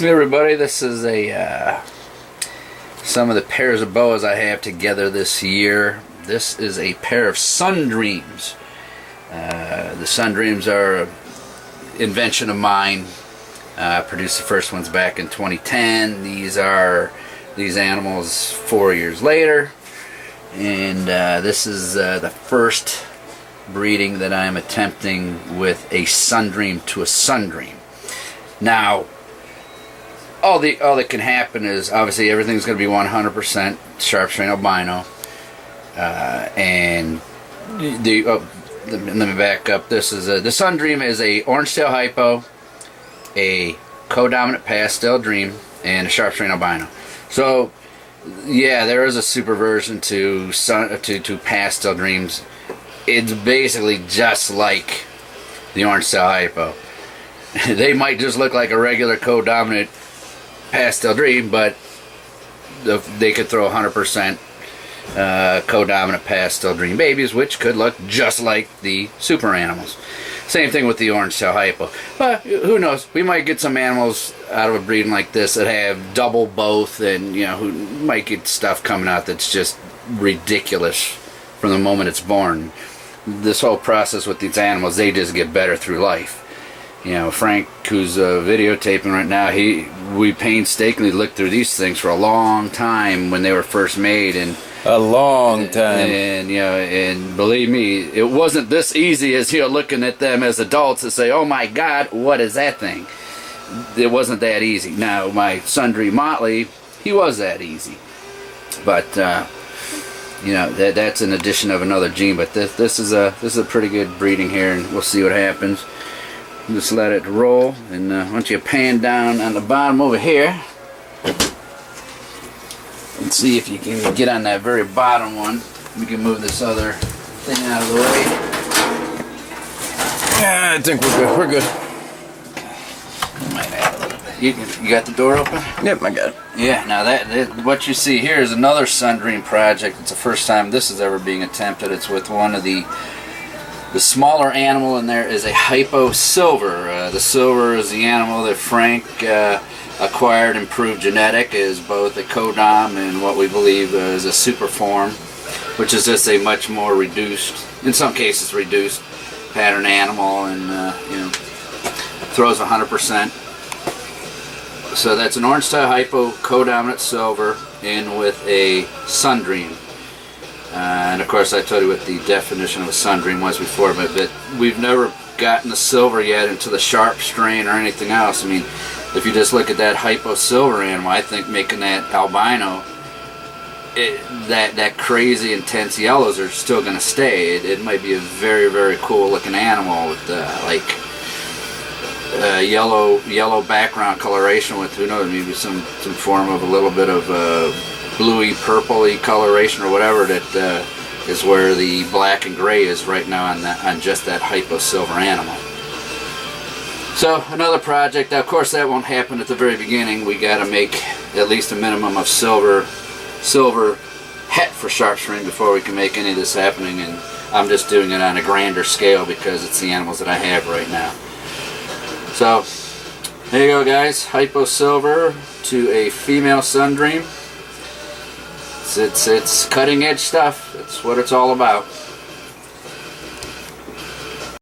Hey everybody, this is some of the pairs of boas I have together this year. This is a pair of Sun Dreams. The Sun Dreams are an invention of mine. Produced the first ones back in 2010. These animals 4 years later, and this is the first breeding that I am attempting with a Sun Dream to a Sun Dream. Now, all that can happen is obviously everything's going to be 100% sharp strain albino, and let me back up. This is the Sun Dream is a orange tail hypo, a co-dominant pastel dream, and a sharp strain albino. So yeah, there is a super version to pastel dreams. It's basically just like the orange tail hypo. They might just look like a regular co-dominant pastel dream, but they could throw 100% co-dominant pastel dream babies, which could look just like the super animals. Same thing with the orange tail hypo. But who knows? We might get some animals out of a breeding like this that have double both, and who might get stuff coming out that's just ridiculous from the moment it's born. This whole process with these animals, they just get better through life. Frank, who's videotaping right now, we painstakingly looked through these things for a long time when they were first made, and a long time. And believe me, it wasn't this easy as looking at them as adults to say, "Oh my God, what is that thing?" It wasn't that easy. Now, my Sun Dream Motley, he was that easy, but that's an addition of another gene. But this is a pretty good breeding here, and we'll see what happens. Just let it roll, and once you pan down on the bottom over here, and see if you can get on that very bottom one. We can move this other thing out of the way. Yeah, I think we're good. We're good. Might add a little bit. You got the door open? Yep, I got it. Yeah. Now that what you see here is another Sun Dream project. It's the first time this is ever being attempted. It's with one of the smaller animal in there is a hypo silver. The silver is the animal that Frank acquired, improved genetic, is both a co-dom and what we believe is a super form, which is just a much more reduced, in some cases reduced, pattern animal, and throws 100%. So that's an orange tail hypo, co-dominant silver, in with a Sun Dream. And of course, I told you what the definition of a Sun Dream was before, but we've never gotten the silver yet into the sharp strain or anything else. I mean, if you just look at that hypo silver animal, I think making that albino, that crazy intense yellows are still going to stay. It might be a very, very cool looking animal with yellow background coloration with, who knows, maybe some form of a little bit of bluey, purpley coloration or whatever. That is where the black and gray is right now on just that hypo silver animal. So another project. Now, of course, that won't happen at the very beginning. We got to make at least a minimum of silver het for sharp strain before we can make any of this happening. And I'm just doing it on a grander scale because it's the animals that I have right now. So there you go, guys. Hypo silver to a female Sun Dream. It's cutting edge stuff. That's what it's all about.